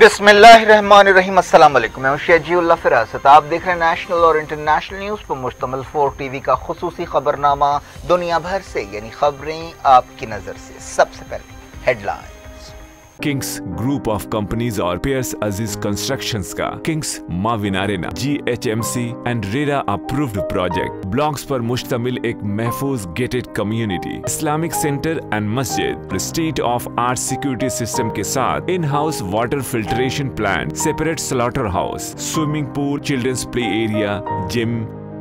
बिस्मिल्लाहिर्रहमानिर्रहीम। अस्सलाम वालेकुम। मैं शजीउल्लाह फिरासत। आप देख रहे हैं नेशनल और इंटरनेशनल न्यूज़ पर मुश्तमिल 4 टीवी का खुसूसी खबरनामा दुनिया भर से, यानी खबरें आपकी नजर से। सबसे पहले headline. Kings Group of Companies और पियर्स अजीज कंस्ट्रक्शंस का Kings Mavin Arena GHMC and RERA approved project blocks पर मुश्तमिल एक महफूज gated community, Islamic centre and मस्जिद, state of art security system के साथ in house water filtration plant, separate slaughter house, swimming pool, children's play area, gym,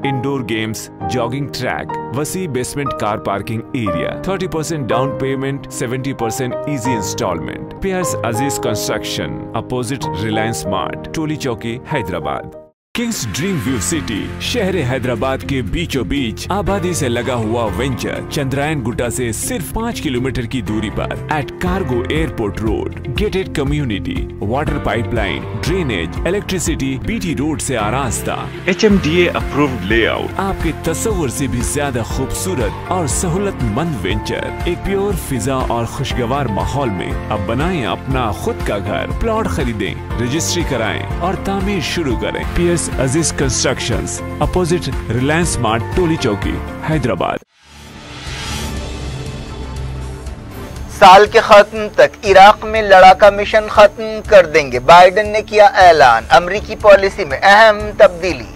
indoor games, jogging track, वसी basement car parking area, 30% down payment, 70% easy instalment. Pierce अजीज construction, opposite Reliance mart, टोली चौकी, Hyderabad. Kings dream view city शहर हैदराबाद के बीचों बीच आबादी से लगा हुआ venture Chandrayaan Gutta से सिर्फ 5 किलोमीटर की दूरी पर at cargo airport road, gated community, water pipeline, drainage, electricity, BT road से आरास्ता, HMDA अप्रूव्ड लेआउट, आपके तस्वर से भी ज्यादा खूबसूरत और सहूलतमंद वेंचर एक प्योर फिजा और खुशगवार माहौल में। अब बनाएं अपना खुद का घर, प्लॉट खरीदें, रजिस्ट्री कराएं और तामीर शुरू करें। Piers Aziz constructions, opposite Reliance mart, टोली चौकी, हैदराबाद। साल के खत्म तक इराक में लड़ाका मिशन खत्म कर देंगे, बाइडेन ने किया ऐलान। अमरीकी पॉलिसी में अहम तब्दीली।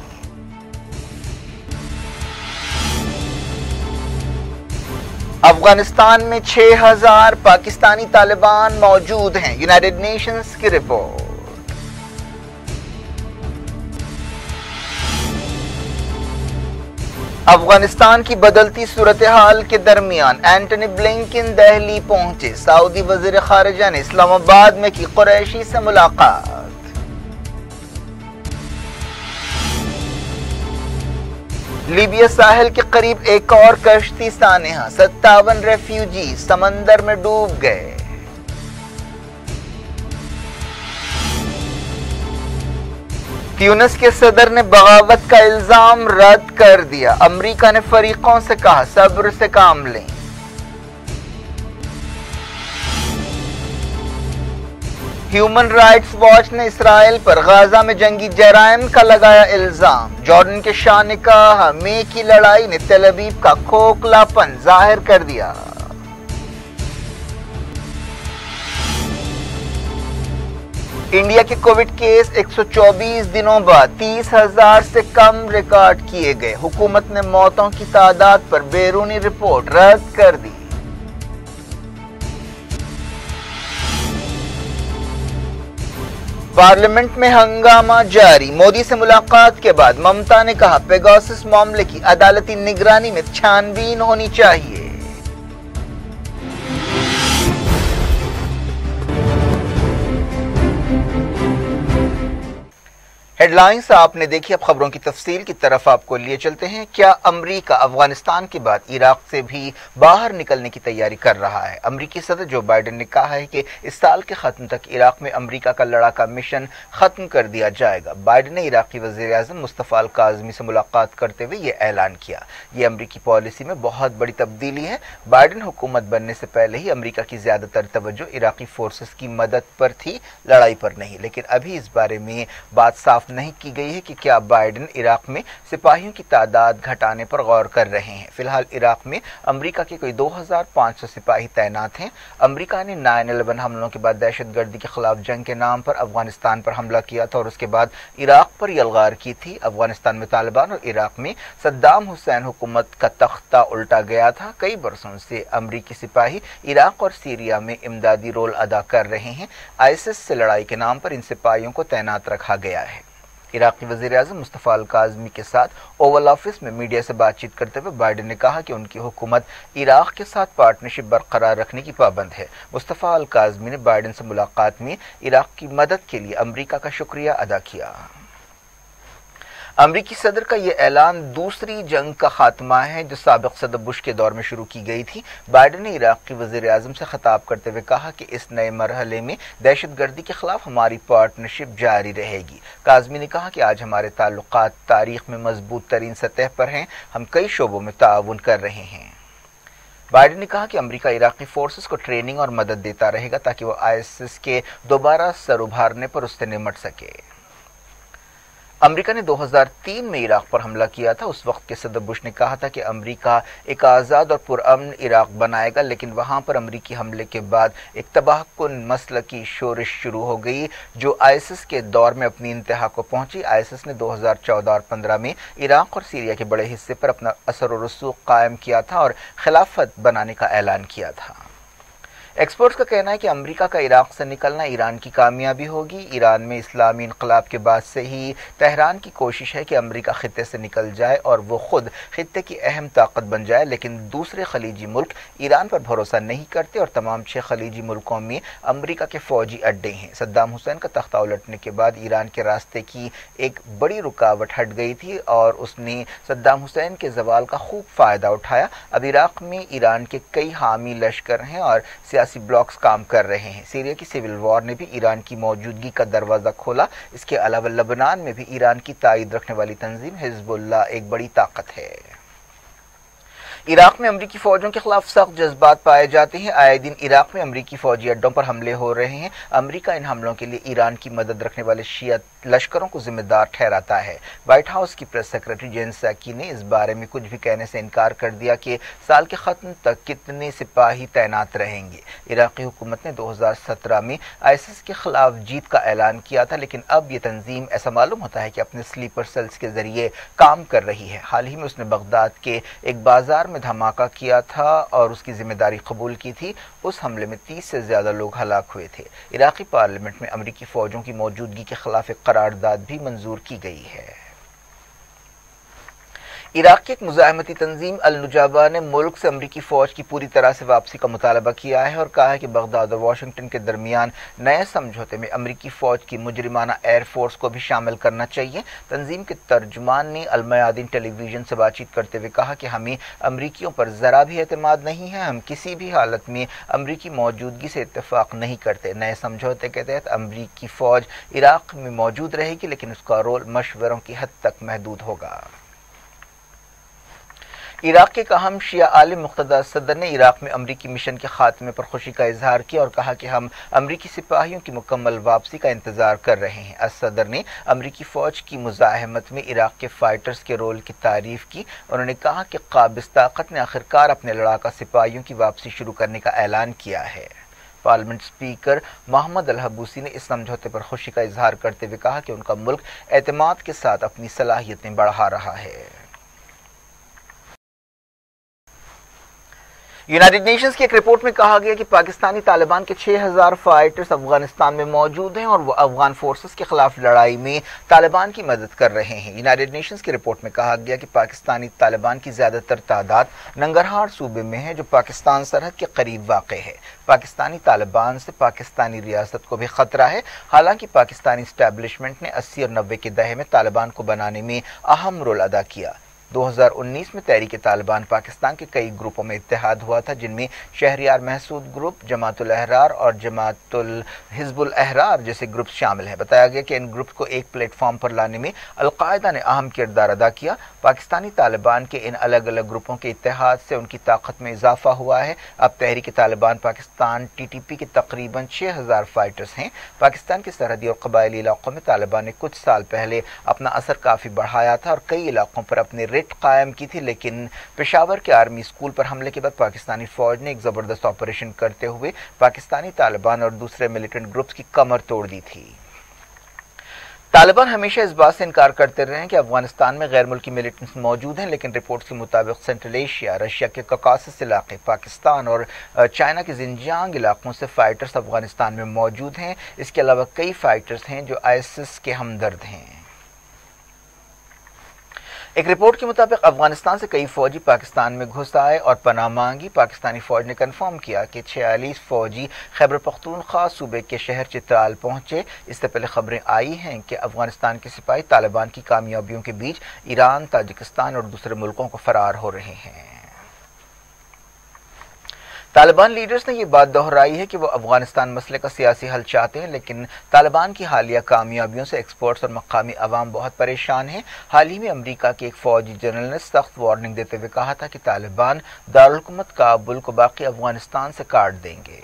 अफगानिस्तान में 6000 पाकिस्तानी तालिबान मौजूद हैं, यूनाइटेड नेशंस की रिपोर्ट। अफगानिस्तान की बदलती सूरत हाल के दरमियान एंटनी ब्लिंकन दिल्ली पहुंचे, सऊदी वजीर खारिजा ने इस्लामाबाद में की कुरैशी से मुलाकात। लीबिया साहिल के करीब एक और कश्ती सानेहा, 57 रेफ्यूजी समंदर में डूब गए। ट्यूनिस के सदर ने बगावत का इल्जाम रद्द कर दिया। अमेरिका ने फरीकों से कहा सब्र से काम लें। ह्यूमन राइट्स वॉच ने इसराइल पर गाजा में जंगी जराइम का लगाया इल्जाम। जॉर्डन के शाह ने कहा मे की लड़ाई ने तेल अवीव का खोखलापन जाहिर कर दिया। इंडिया के कोविड केस 124 दिनों बाद 30,000 से कम रिकॉर्ड किए गए। हुकूमत ने मौतों की तादाद पर बैरूनी रिपोर्ट रद्द कर दी। पार्लियामेंट में हंगामा जारी। मोदी से मुलाकात के बाद ममता ने कहा पेगासस मामले की अदालती निगरानी में छानबीन होनी चाहिए। हेडलाइंस आपने देखी, अब खबरों की तफसील की तरफ आपको लिए चलते हैं। क्या अमरीका अफगानिस्तान के बाद इराक से भी बाहर निकलने की तैयारी कर रहा है? अमरीकी सदर जो बाइडेन ने कहा है कि इस साल के खत्म तक इराक में अमरीका का लड़ाका मिशन खत्म कर दिया जाएगा। बाइडेन ने इराकी वजीर आजम मुस्तफा अल काज़मी से मुलाकात करते हुए ये ऐलान किया। ये अमरीकी पॉलिसी में बहुत बड़ी तब्दीली है। बाइडेन हुकूमत बनने से पहले ही अमरीका की ज्यादातर तवज्जो इराकी फोर्सेस की मदद पर थी, लड़ाई पर नहीं। लेकिन अभी इस बारे में बात साफ नहीं की गई है कि क्या बाइडेन इराक में सिपाहियों की तादाद घटाने पर गौर कर रहे हैं। फिलहाल इराक में अमेरिका के कोई 2500 सिपाही तैनात हैं। अमेरिका ने 9/11 हमलों के बाद दहशतगर्दी के खिलाफ जंग के नाम पर अफगानिस्तान पर हमला किया था और उसके बाद इराक पर यलगार की थी। अफगानिस्तान में तालिबान और इराक में सद्दाम हुसैन हुकूमत का तख्ता उल्टा गया था। कई बरसों से अमरीकी सिपाही इराक और सीरिया में इमदादी रोल अदा कर रहे हैं। आईसिस से लड़ाई के नाम पर इन सिपाहियों को तैनात रखा गया है। इराकी वज़ीर आज़म मुस्तफा अल काज़मी के साथ ओवल ऑफिस में मीडिया से बातचीत करते हुए बाइडेन ने कहा कि उनकी हुकूमत इराक के साथ पार्टनरशिप बरकरार रखने की पाबंद है। मुस्तफा अल काज़मी ने बाइडेन से मुलाकात में इराक की मदद के लिए अमेरिका का शुक्रिया अदा किया। अमरीकी सदर का ये ऐलान दूसरी जंग का खात्मा है जो साबिक सदर बुश के दौर में शुरू की गई थी। बाइडेन ने इराक की वज़ीर आज़म से खिताब करते हुए कहा कि इस नए मरहले में दहशतगर्दी के खिलाफ हमारी पार्टनरशिप जारी रहेगी। काज़मी ने कहा कि आज हमारे ताल्लुकात तारीख में मजबूत तरीन सतह पर हैं। हम कई शोबों में ताउन कर रहे हैं। بائیڈن نے کہا کہ امریکہ عراقی فورسز کو ٹریننگ اور مدد دیتا رہے گا تاکہ وہ ISIS کے دوبارہ سر ابھارنے پر اس سے نمٹ سکے۔ امریکہ نے 2003 میں عراق پر حملہ کیا تھا۔ اس وقت کے صدر بش نے کہا تھا کہ امریکہ ایک آزاد اور پرامن عراق بنائے گا، لیکن وہاں پر امریکی حملے کے بعد ایک تباہ کن مسلکی شورش شروع ہو گئی جو ISIS کے دور میں اپنی انتہا کو پہنچی۔ ISIS نے 2014 اور 2015 میں عراق اور سیریا کے بڑے حصے پر اپنا اثر و رسوخ قائم کیا تھا اور خلافت بنانے کا اعلان کیا تھا۔ ایکسپرٹس کا کہنا ہے کہ امریکہ کا عراق سے نکلنا ایران کی کامیابی ہوگی۔ ایران میں اسلامی انقلاب کے بعد سے ہی تہران کی کوشش ہے کہ امریکہ خطے سے نکل جائے اور وہ خود خطے کی اہم طاقت بن جائے، لیکن دوسرے خلیجی ملک ایران پر بھروسہ نہیں کرتے اور تمام 6 خلیجی ملکوں میں امریکہ کے فوجی اڈے ہیں۔ صدام حسین کا تختہ الٹنے کے بعد ایران کے راستے کی ایک بڑی رکاوٹ ہٹ گئی تھی اور اس نے صدام حسین کے زوال کا خوب فائدہ اٹھایا۔ اب عراق میں ایران کے کئی حامی لشکر ہیں اور سیاسی بلاکس کام کر رہے ہیں۔ سیریا کی سول وار نے بھی ایران کی موجودگی کا دروازہ کھولا۔ اس کے علاوہ لبنان میں بھی ایران کی تائید رکھنے والی تنظیم حزب اللہ ایک بڑی طاقت ہے۔ عراق میں امریکی فوجوں کے خلاف سخت جذبات پائے جاتے ہیں۔ آئے دن عراق میں امریکی فوجی اڈوں پر حملے ہو رہے ہیں۔ امریکہ ان حملوں کے لیے ایران کی مدد رکھنے والے شیعہ لشکروں کو ذمہ دار ٹھہراتا ہے۔ وائٹ ہاؤس کی پریس سیکرٹری جین ساکی نے اس بارے میں کچھ بھی کہنے سے انکار کر دیا کہ سال کے ختم تک کتنے سپاہی تعینات رہیں گے۔ عراقی حکومت نے 2017 میں ISIS کے خلاف جیت کا اعلان کیا تھا، لیکن اب یہ تنظیم ایسا معلوم ہوتا ہے کہ اپنے سلیپر سیلز کے ذریعے کام کر رہی ہے۔ حال ہی میں اس نے بغداد کے ایک بازار میں دھماکہ کیا تھا اور اس کی ذمہ داری قبول کی تھی۔ اس حملے میں 30 سے زیادہ لوگ ہلاک ہوئے تھے۔ عراقی پارلیمنٹ میں امریکی فوجوں کی موجودگی کے خلاف ایک قرارداد بھی منظور کی گئی ہے۔ عراق کی ایک مزاحمتی تنظیم النجابہ نے ملک سے امریکی فوج کی پوری طرح سے واپسی کا مطالبہ کیا ہے اور کہا ہے کہ بغداد اور واشنگٹن کے درمیان نئے سمجھوتے میں امریکی فوج کی مجرمانہ ایئر فورس کو بھی شامل کرنا چاہیے۔ تنظیم کے ترجمان نے المیادین ٹیلی ویژن سے بات چیت کرتے ہوئے کہا کہ ہمیں امریکیوں پر ذرا بھی اعتماد نہیں ہے، ہم کسی بھی حالت میں امریکی موجودگی سے اتفاق نہیں کرتے۔ نئے سمجھوتے کے تحت امریکی فوج عراق میں موجود رہے گی، لیکن اس کا رول مشوروں کی حد تک محدود ہوگا۔ عراق کے ایک اہم شیعہ عالم مقتدیٰ صدر نے عراق میں امریکی مشن کے خاتمے پر خوشی کا اظہار کیا اور کہا کہ ہم امریکی سپاہیوں کی مکمل واپسی کا انتظار کر رہے ہیں۔ صدر نے امریکی فوج کی مزاحمت میں عراق کے فائٹرز کے رول کی تعریف کی۔ انہوں نے کہا کہ قابض طاقت نے آخرکار اپنے لڑاکا سپاہیوں کی واپسی شروع کرنے کا اعلان کیا ہے۔ پارلیمنٹ اسپیکر محمد الحبوسی نے اس سمجھوتے پر خوشی کا اظہار کرتے ہوئے کہا کہ ان کا ملک اعتماد کے ساتھ اپنی صلاحیتیں بڑھا رہا ہے۔ یونائیٹڈ نیشنز کی ایک رپورٹ میں کہا گیا کہ پاکستانی طالبان کے 6000 فائٹرز افغانستان میں موجود ہیں اور وہ افغان فورسز کے خلاف لڑائی میں طالبان کی مدد کر رہے ہیں۔ یونائیٹڈ نیشنز کی رپورٹ میں کہا گیا کہ پاکستانی طالبان کی زیادہ تر تعداد ننگرہار صوبے میں ہے جو پاکستان سرحد کے قریب واقع ہے۔ پاکستانی طالبان سے پاکستانی ریاست کو بھی خطرہ ہے۔ حالانکہ پاکستانی اسٹیبلشمنٹ نے 80 اور 90 کے دہے میں طالبان کو بنانے میں اہم رول ادا کیا۔ 2019 میں تحریک طالبان پاکستان کے کئی گروپوں میں اتحاد ہوا تھا، جن میں شہریار محسود گروپ، جماعت الاحرار اور جماعت حزب الاحرار جیسے گروپ شامل ہیں۔ بتایا گیا کہ ان گروپ کو ایک پلیٹ فارم پر لانے میں القاعدہ نے اہم کردار ادا کیا۔ پاکستانی طالبان کے ان الگ الگ گروپوں کے اتحاد سے ان کی طاقت میں اضافہ ہوا ہے۔ اب تحریک طالبان پاکستان TTP کے تقریباً 6000 فائٹرز ہیں۔ پاکستان کے سرحدی اور قبائلی علاقوں میں طالبان نے کچھ سال پہلے اپنا اثر کافی بڑھایا تھا اور کئی علاقوں پر اپنے قائم کی تھی، لیکن پشاور کے آرمی اسکول پر حملے کے بعد پاکستانی فوج نے ایک زبردست آپریشن کرتے ہوئے پاکستانی طالبان اور دوسرے ملیٹنٹ گروپس کی کمر توڑ دی تھی۔ طالبان ہمیشہ اس بات سے انکار کرتے رہے ہیں کہ افغانستان میں غیر ملکی ملیٹنٹس موجود ہیں، لیکن رپورٹس کے مطابق سینٹرل ایشیا، رشیا کے کاکاسس علاقے، پاکستان اور چائنا کے زنجیانگ علاقوں سے فائٹرز افغانستان میں موجود ہیں۔ اس کے علاوہ کئی فائٹرز ہیں جو ISIS کے ہمدرد ہیں۔ ایک رپورٹ کے مطابق افغانستان سے کئی فوجی پاکستان میں گھس آئے اور پناہ مانگی۔ پاکستانی فوج نے کنفرم کیا کہ 46 فوجی خیبر پختونخوا صوبے کے شہر چترال پہنچے۔ اس سے پہلے خبریں آئی ہیں کہ افغانستان کے سپاہی طالبان کی کامیابیوں کے بیچ ایران، تاجکستان اور دوسرے ملکوں کو فرار ہو رہے ہیں۔ طالبان لیڈرز نے یہ بات دہرائی ہے کہ وہ افغانستان مسئلے کا سیاسی حل چاہتے ہیں، لیکن طالبان کی حالیہ کامیابیوں سے ایکسپرٹس اور مقامی عوام بہت پریشان ہیں۔ حال ہی میں امریکہ کے ایک فوجی جنرل نے سخت وارننگ دیتے ہوئے کہا تھا کہ طالبان دارالحکومت کابل کو باقی افغانستان سے کاٹ دیں گے۔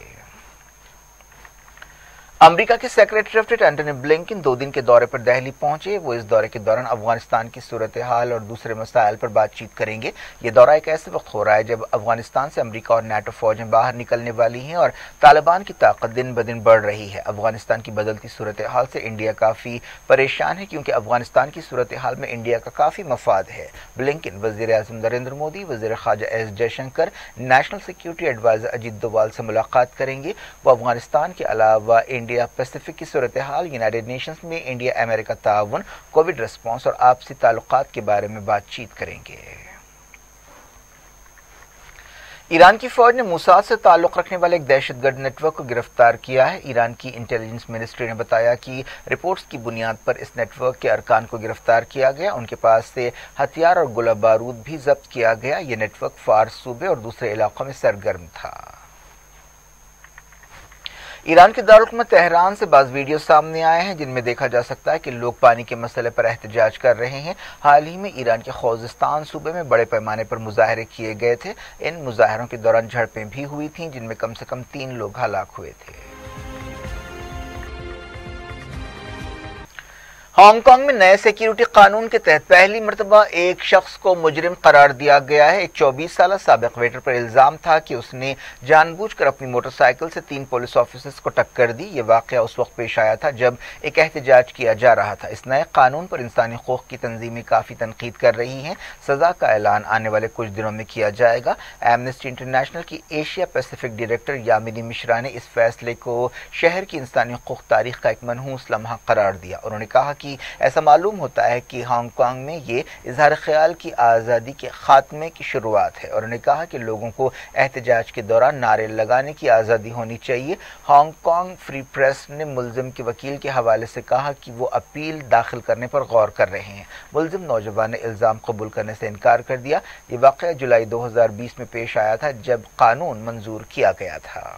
امریکہ کے secretary of state Antony Blinken 2 دن کے دورے پر دہلی پہنچے۔ وہ اس دورے کے دوران افغانستان کی صورتحال اور دوسرے مسائل پر بات چیت کریں گے۔ یہ دورہ ایک ایسے وقت ہو رہا ہے جب افغانستان سے امریکہ اور نیٹو فوجیں باہر نکلنے والی ہیں اور طالبان کی طاقت دن بدن بڑھ رہی ہے۔ افغانستان کی بدلتی صورتحال سے انڈیا کافی پریشان ہے کیونکہ افغانستان کی صورتحال میں انڈیا کا کافی مفاد ہے۔ بلنکن وزیر اعظم نریندر مودی، وزیر خارجہ S Jaishankar, national security adviser Ajit Doval سے ملاقات کریں گے۔ وہ افغانستان کے علاوہ انڈیا پیسفک کی صورتحال، یونائیٹڈ نیشنز میں انڈیا امریکہ تعاون، کووڈ ریسپانس اور آپسی تعلقات کے بارے میں بات چیت کریں گے۔ ایران کی فوج نے موساد سے تعلق رکھنے والے ایک دہشت گرد نیٹ ورک کو گرفتار کیا ہے۔ ایران کی انٹیلیجنس منسٹری نے بتایا کہ رپورٹس کی بنیاد پر اس نیٹ ورک کے ارکان کو گرفتار کیا گیا۔ ان کے پاس سے ہتھیار اور گولہ بارود بھی ضبط کیا گیا۔ یہ نیٹ ورک فارس صوبے اور دوسرے علاقوں میں سرگرم تھا۔ ایران کے دارالحکومت تہران سے بعض ویڈیو سامنے آئے ہیں جن میں دیکھا جا سکتا ہے کہ لوگ پانی کے مسئلے پر احتجاج کر رہے ہیں۔ حال ہی میں ایران کے خوزستان صوبے میں بڑے پیمانے پر مظاہرے کیے گئے تھے۔ ان مظاہروں کے دوران جھڑپیں بھی ہوئی تھیں جن میں کم سے کم 3 لوگ ہلاک ہوئے تھے۔ ہانگ کانگ میں نئے سیکیورٹی قانون کے تحت پہلی مرتبہ ایک شخص کو مجرم قرار دیا گیا ہے۔ ایک 24 سالہ سابق ویٹر پر الزام تھا کہ اس نے جان بوجھ کر اپنی موٹر سائیکل سے 3 پولیس آفیسرز کو ٹکر دی۔ یہ واقعہ اس وقت پیش آیا تھا جب ایک احتجاج کیا جا رہا تھا۔ اس نئے قانون پر انسانی حقوق کی تنظیمیں کافی تنقید کر رہی ہیں۔ سزا کا اعلان آنے والے کچھ دنوں میں کیا جائے گا۔ ایمنسٹی انٹرنیشنل کی ایشیا پیسیفک ڈائریکٹر یامینی مشرا نے اس فیصلے کو شہر کی انسانی حقوق تاریخ کا ایک منحوس لمحہ قرار دیا۔ انہوں نے کہا کہ ایسا معلوم ہوتا ہے کہ ہانگ کانگ میں یہ اظہار خیال کی آزادی کے خاتمے کی شروعات ہے۔ اور انہوں نے کہا کہ لوگوں کو احتجاج کے دوران نعرے لگانے کی آزادی ہونی چاہیے۔ ہانگ کانگ فری پریس نے ملزم کے وکیل کے حوالے سے کہا کہ وہ اپیل داخل کرنے پر غور کر رہے ہیں۔ ملزم نوجوان نے الزام قبول کرنے سے انکار کر دیا۔ یہ واقعہ جولائی 2020 میں پیش آیا تھا جب قانون منظور کیا گیا تھا۔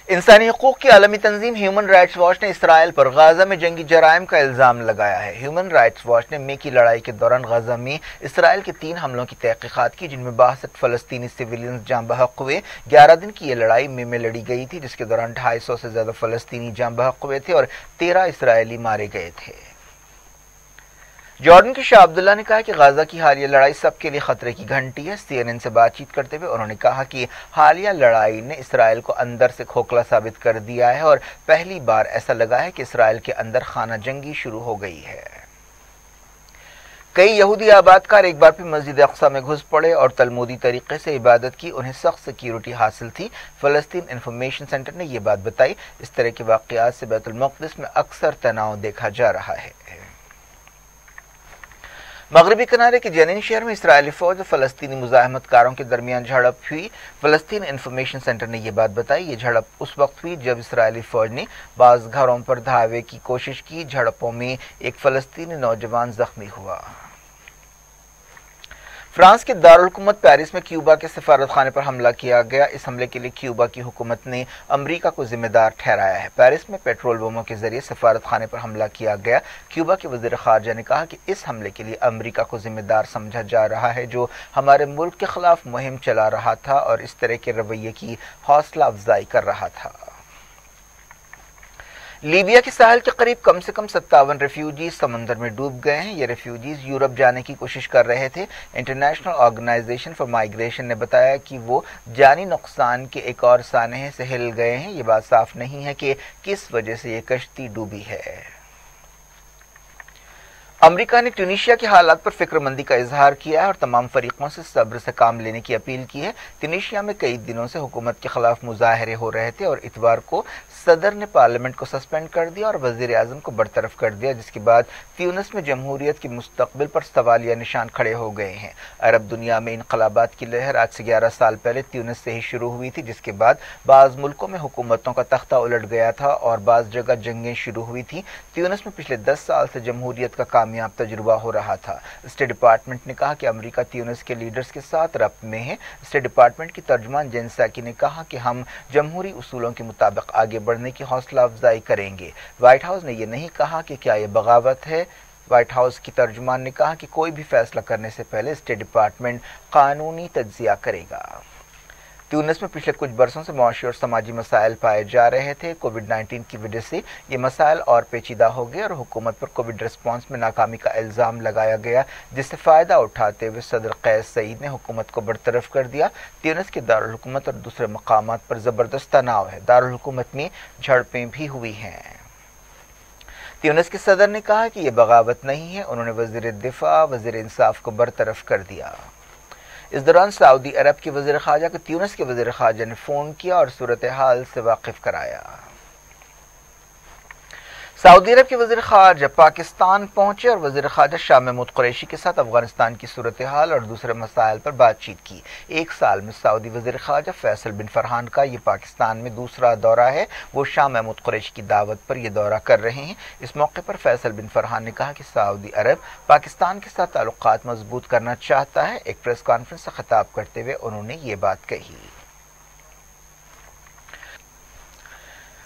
انسانی حقوق کی عالمی تنظیم ہیومن رائٹس واچ نے اسرائیل پر غزہ میں جنگی جرائم کا الزام لگایا ہے۔ ہیومن رائٹس واچ نے مئی کی لڑائی کے دوران غزہ میں اسرائیل کے 3 حملوں کی تحقیقات کی جن میں 62 فلسطینی سویلینز جاں بحق ہوئے۔ 11 دن کی یہ لڑائی مئی میں لڑی گئی تھی جس کے دوران 250 سے زیادہ فلسطینی جاں بحق ہوئے تھے اور 13 اسرائیلی مارے گئے تھے۔ جارڈن کے شاہ عبداللہ نے کہا کہ غزہ کی حالیہ لڑائی سب کے لیے خطرے کی گھنٹی ہے۔ CNN سے بات چیت کرتے ہوئے انہوں نے کہا کہ حالیہ لڑائی نے اسرائیل کو اندر سے کھوکھلا ثابت کر دیا ہے اور پہلی بار ایسا لگا ہے کہ اسرائیل کے اندر خانہ جنگی شروع ہو گئی ہے۔ کئی یہودی آباد کار ایک بار پھر مسجد اقصی میں گھس پڑے اور تلمودی طریقے سے عبادت کی۔ انہیں سخت سیکیورٹی حاصل تھی۔ فلسطین انفارمیشن سینٹر نے یہ بات بتائی۔ اس طرح کے واقعات سے بیت المقدس میں اکثر تناؤ دیکھا جا رہا ہے۔ مغربی کنارے کے جنین شہر میں اسرائیلی فوج اور فلسطینی مزاحمت کاروں کے درمیان جھڑپ ہوئی۔ فلسطین انفارمیشن سینٹر نے یہ بات بتائی۔ یہ جھڑپ اس وقت ہوئی جب اسرائیلی فوج نے بعض گھروں پر دھاوے کی کوشش کی۔ جھڑپوں میں ایک فلسطینی نوجوان زخمی ہوا۔ فرانس کے دارالحکومت پیرس میں کیوبا کے سفارت خانے پر حملہ کیا گیا۔ اس حملے کے لیے کیوبا کی حکومت نے امریکہ کو ذمہ دار ٹھہرایا ہے۔ پیرس میں پیٹرول بموں کے ذریعے سفارت خانے پر حملہ کیا گیا۔ کیوبا کے وزیر خارجہ نے کہا کہ اس حملے کے لیے امریکہ کو ذمہ دار سمجھا جا رہا ہے جو ہمارے ملک کے خلاف مہم چلا رہا تھا اور اس طرح کے رویے کی حوصلہ افزائی کر رہا تھا۔ لیبیا کے ساحل کے قریب کم سے کم 57 ریفیوجیز سمندر میں ڈوب گئے ہیں۔ یہ ریفیوجیز یورپ جانے کی کوشش کر رہے تھے۔ انٹرنیشنل آرگنائزیشن فار مائیگریشن نے بتایا کہ وہ جانی نقصان کے ایک اور سانحے سے ہل گئے ہیں۔ یہ بات صاف نہیں ہے کہ کس وجہ سے یہ کشتی ڈوبی ہے۔ امریکہ نے ٹیونیشیا کے حالات پر فکر مندی کا اظہار کیا ہے اور تمام فریقوں سے صبر سے کام لینے کی اپیل کی ہے۔ ٹیونیشیا میں کئی دنوں سے حکومت کے خلاف مظاہرے ہو رہے تھے اور اتوار کو صدر نے پارلیمنٹ کو سسپینڈ کر دیا اور وزیر اعظم کو برطرف کر دیا، جس کے بعد تیونس میں جمہوریت کے مستقبل پر سوالیہ نشان کھڑے ہو گئے ہیں۔ عرب دنیا میں انقلابات کی لہر آج سے 11 سال پہلے تیونس سے ہی شروع ہوئی تھی، جس کے بعد بعض ملکوں میں حکومتوں کا تختہ الٹ گیا تھا اور بعض جگہ جنگیں شروع ہوئی تھی۔ تیونس میں پچھلے 10 سال سے جمہوریت کا کام कामयाब तजुर्बा हो रहा था। स्टेट डिपार्टमेंट ने कहा कि अमेरिका ट्यूनिस के लीडर्स के साथ रब्त में है। स्टेट डिपार्टमेंट की तर्जुमान जेन साकी ने कहा कि हम जमहूरी उसूलों के मुताबिक आगे बढ़ने की हौसला अफजाई करेंगे। व्हाइट हाउस ने यह नहीं कहा कि क्या यह बगावत है। व्हाइट हाउस की तर्जुमान ने कहा कि कोई भी फैसला करने से पहले स्टेट डिपार्टमेंट कानूनी तज्जिया करेगा। ट्यूनिस में पिछले कुछ बरसों से मुआशी और समाजी मसाइल पाए जा रहे थे। कोविड-19 की वजह से ये मसाइल और पेचीदा हो गए और हुकूमत पर कोविड रिस्पॉन्स में नाकामी का इल्ज़ाम लगाया गया, जिससे फ़ायदा उठाते हुए सदर कैस सईद ने हुकूमत को बरतरफ कर दिया। ट्यूनिस के दारुल हुकूमत और दूसरे मकामात पर ज़बरदस्त तनाव है। दारुल हुकूमत में झड़पें भी हुई हैं। ट्यूनिस के सदर ने कहा कि यह बगावत नहीं है। उन्होंने वज़ीर दिफा वज़ीर इंसाफ को बरतरफ कर दिया। इस दौरान सऊदी अरब के वज़ीर ख़ारजा को ट्यूनिस के वज़ीर ख़ारजा ने फ़ोन किया और सूरत हाल से वाकिफ कराया। सऊदी अरब के वज़ीर ख़ारजा पाकिस्तान पहुंचे और वज़ीर ख़ारजा शाह महमूद कुरैशी के साथ अफगानिस्तान की सूरत हाल और दूसरे मसाइल पर बातचीत की। एक साल में सऊदी वज़ीर ख़ारजा फैसल बिन फरहान का ये पाकिस्तान में दूसरा दौरा है। वो शाह महमूद कुरैशी की दावत पर यह दौरा कर रहे हैं। इस मौके पर फैसल बिन फरहान ने कहा कि सऊदी अरब पाकिस्तान के साथ ताल्लुकात मजबूत करना चाहता है। एक प्रेस कॉन्फ्रेंस से खिताब करते हुए उन्होंने ये बात कही।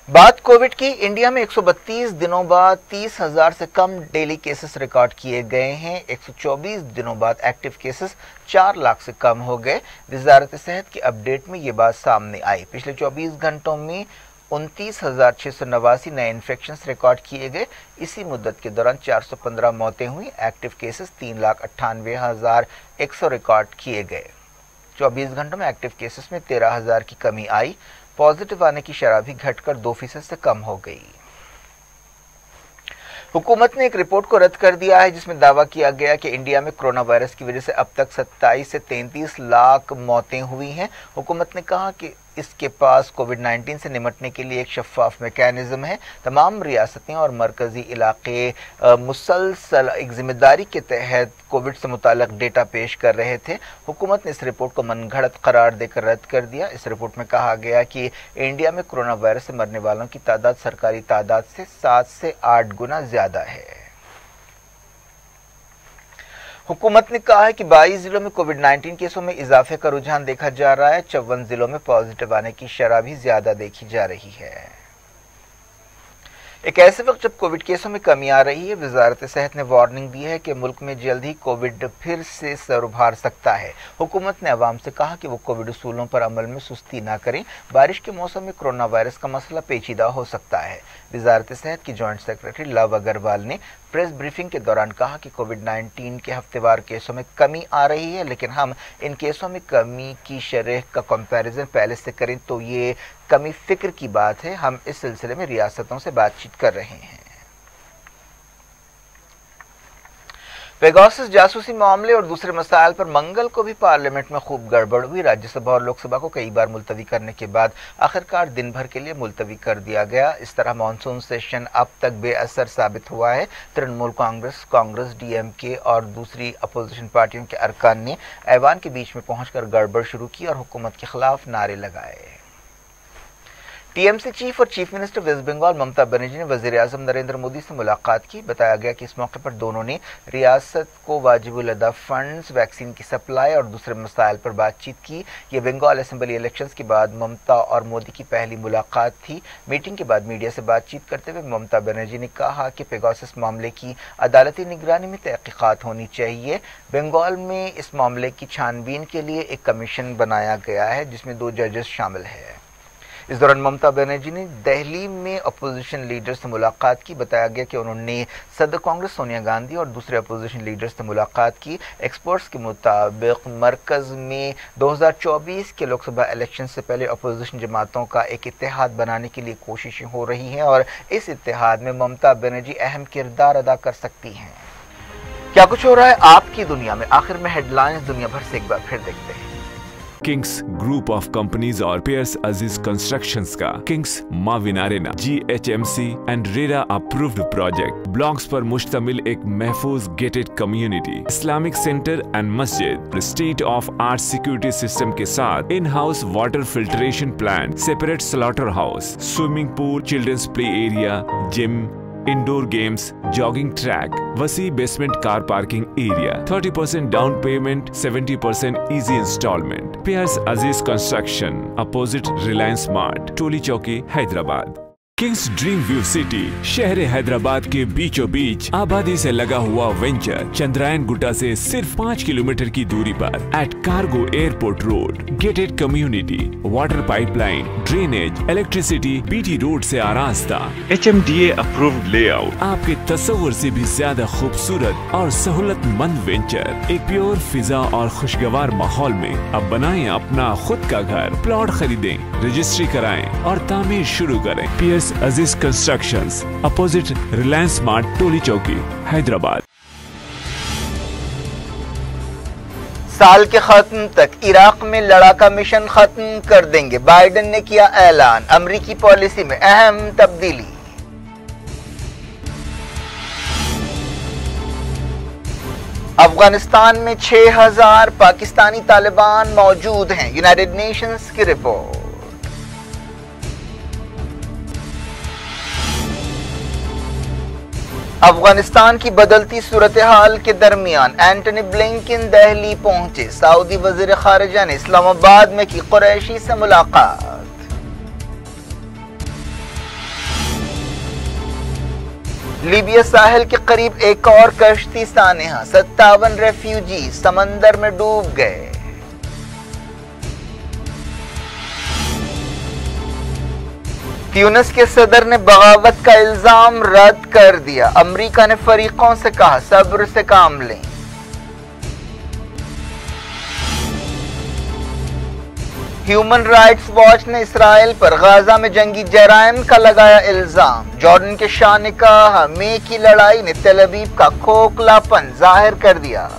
बात कोविड की। इंडिया में 132 दिनों बाद 30,000 से कम डेली केसेस रिकॉर्ड किए गए हैं। 124 दिनों बाद एक्टिव केसेस 4 लाख से कम हो गए। वजारत सेहत की अपडेट में ये बात सामने आई। पिछले 24 घंटों में 29,689 नए इन्फेक्शन रिकॉर्ड किए गए। इसी मुद्दत के दौरान 415 मौतें हुई। एक्टिव केसेस 3,98,100 रिकॉर्ड किए गए। 24 घंटों में एक्टिव केसेस में 13,000 की कमी आई। पॉजिटिव आने की शरह भी घटकर 2% से कम हो गई। हुकूमत ने एक रिपोर्ट को रद्द कर दिया है जिसमें दावा किया गया कि इंडिया में कोरोना वायरस की वजह से अब तक 27 से 33 लाख मौतें हुई हैं। हुकूमत ने कहा कि इसके पास कोविड-19 से निपटने के लिए एक शफाफ मैकेनिज्म है। तमाम रियासतें और मरकजी इलाके मुसलसल एक जिम्मेदारी के तहत कोविड से मुताल्लिक डेटा पेश कर रहे थे। हुकूमत ने इस रिपोर्ट को मनगढ़ंत करार देकर रद्द कर दिया। इस रिपोर्ट में कहा गया कि इंडिया में कोरोना वायरस से मरने वालों की तादाद सरकारी तादाद से 7 से 8 गुना ज्यादा है। हुकूमत ने कहा है कि 22 जिलों में कोविड-19 केसों में इजाफे का रुझान देखा जा रहा है। 54 जिलों में पॉजिटिव आने की शरह भी ज्यादा देखी जा रही है। एक ऐसे वक्त जब कोविड केसों में कमी आ रही है, वजारत सेहत ने वार्निंग दी है कि मुल्क में जल्द ही कोविड फिर से सर उभार सकता है। हुकूमत ने अवाम से कहा कि वो कोविड उसूलों पर अमल में सुस्ती न करें। बारिश के मौसम में कोरोना वायरस का मसला पेचीदा हो सकता है। वजारत सेहत की जॉइंट सेक्रेटरी लव अग्रवाल ने प्रेस ब्रीफिंग के दौरान कहा कि कोविड-19 के हफ्तेवार केसों में कमी आ रही है, लेकिन हम इन केसों में कमी की शरह का कंपैरिजन पहले से करें तो ये कमी फिक्र की बात है। हम इस सिलसिले में रियासतों से बातचीत कर रहे हैं। पेगासस जासूसी मामले और दूसरे मसाइल पर मंगल को भी पार्लियामेंट में खूब गड़बड़ हुई। राज्यसभा और लोकसभा को कई बार मुलतवी करने के बाद आखिरकार दिन भर के लिए मुलतवी कर दिया गया। इस तरह मानसून सेशन अब तक बेअसर साबित हुआ है। तृणमूल कांग्रेस, डीएमके और दूसरी अपोजिशन पार्टियों के अरकान ने ऐवान के बीच में पहुंचकर गड़बड़ शुरू की और हुकूमत के खिलाफ नारे लगाए। टीएमसी चीफ और chief minister waste Bengal Mamata Banerjee ने वजीर आजम नरेंद्र मोदी से मुलाकात की। बताया गया कि इस मौके पर दोनों ने रियासत को वाजिबुल अदा फंड्स, वैक्सीन की सप्लाई और दूसरे मसाइल पर बातचीत की। ये बंगाल असेंबली इलेक्शंस के बाद ममता और मोदी की पहली मुलाकात थी। मीटिंग के बाद मीडिया से बातचीत करते हुए ममता बनर्जी ने कहा कि पेगासस मामले की अदालती निगरानी में तहकीकात होनी चाहिए। बंगाल में इस मामले की छानबीन के लिए एक कमीशन बनाया गया है जिसमें 2 जजेस शामिल हैं। इस दौरान ममता बनर्जी ने दिल्ली में अपोजिशन लीडर से मुलाकात की। बताया गया कि उन्होंने सदर कांग्रेस सोनिया गांधी और दूसरे अपोजिशन लीडर से मुलाकात की। एक्सपर्ट्स के मुताबिक मरकज में 2024 के लोकसभा इलेक्शन से पहले अपोजिशन जमातों का एक इत्तेहाद बनाने के लिए कोशिशें हो रही हैं और इस इत्तेहाद में ममता बनर्जी अहम किरदार अदा कर सकती हैं। क्या कुछ हो रहा है आपकी दुनिया में, आखिर में हेडलाइंस दुनिया भर से एक बार फिर देखते हैं। किंग्स ग्रुप ऑफ कंपनीज और पियर्स अजीज कंस्ट्रक्शंस का Kings Mavin Arena GHMC and RERA approved project blocks पर मुश्तमिल एक महफूज gated community, Islamic centre and मस्जिद, state of art security system के साथ in house water filtration plant, separate slaughter house, swimming pool, children's play area, gym, indoor games, jogging track, वसी basement car parking area, 30% down payment, 70% easy instalment. Pierce अजीज construction, opposite Reliance mart, टोली चौकी, Hyderabad. Kings dream view city, शहर हैदराबाद के बीचों बीच आबादी से लगा हुआ venture, Chandrayaan Gutta से सिर्फ 5 किलोमीटर की दूरी पर at cargo airport road, gated community, water pipeline, drainage, electricity, BT road से आरास्ता, HMDA अप्रूव्ड लेआउट, आपके तस्वुर से भी ज्यादा खूबसूरत और सहूलतमंद वेंचर, एक प्योर फिजा और खुशगवार माहौल में अब बनाएं अपना खुद का घर। प्लॉट खरीदें, रजिस्ट्री कराएं और तामीर शुरू करें। Piers Aziz constructions, opposite Reliance mart, टोली चौकी, हैदराबाद। साल के खत्म तक इराक में लड़ाका मिशन खत्म कर देंगे, बाइडेन ने किया ऐलान। अमेरिकी पॉलिसी में अहम तब्दीली। अफगानिस्तान में 6000 पाकिस्तानी तालिबान मौजूद हैं, यूनाइटेड नेशंस की रिपोर्ट। अफगानिस्तान की बदलती सूरत हाल के दरमियान एंटनी ब्लिंकन दिल्ली पहुंचे, सऊदी वजीर खारिजा ने इस्लामाबाद में की कुरैशी से मुलाकात। लीबिया साहिल के करीब एक और कश्ती सानेहा, 57 रेफ्यूजी समंदर में डूब गए। ट्यूनिस के सदर ने बगावत का इल्जाम रद्द कर दिया। अमेरिका ने फरीकों से कहा सब्र से काम लें। ह्यूमन राइट्स वॉच ने इसराइल पर गाजा में जंगी जराइम का लगाया इल्जाम। जॉर्डन के शाह ने कहा मे की लड़ाई ने तेल अवीव का खोखलापन जाहिर कर दिया।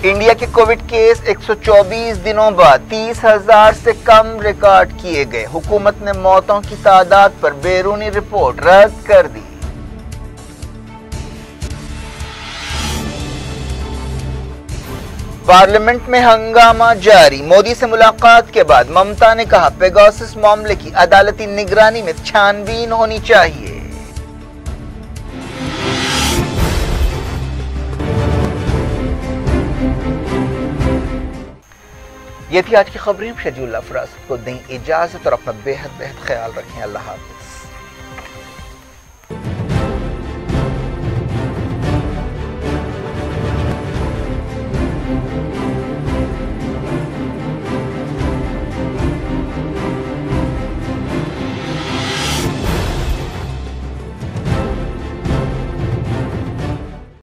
इंडिया के कोविड केस 124 दिनों बाद 30,000 से कम रिकॉर्ड किए गए। हुकूमत ने मौतों की तादाद पर बैरूनी रिपोर्ट रद्द कर दी। पार्लियामेंट में हंगामा जारी। मोदी से मुलाकात के बाद ममता ने कहा पेगासस मामले की अदालती निगरानी में छानबीन होनी चाहिए। ये थी आज की खबरें। शेड्यूल अफराज को दें इजाजत और अपना बेहद ख्याल रखें। अल्लाह हाफ़िज़।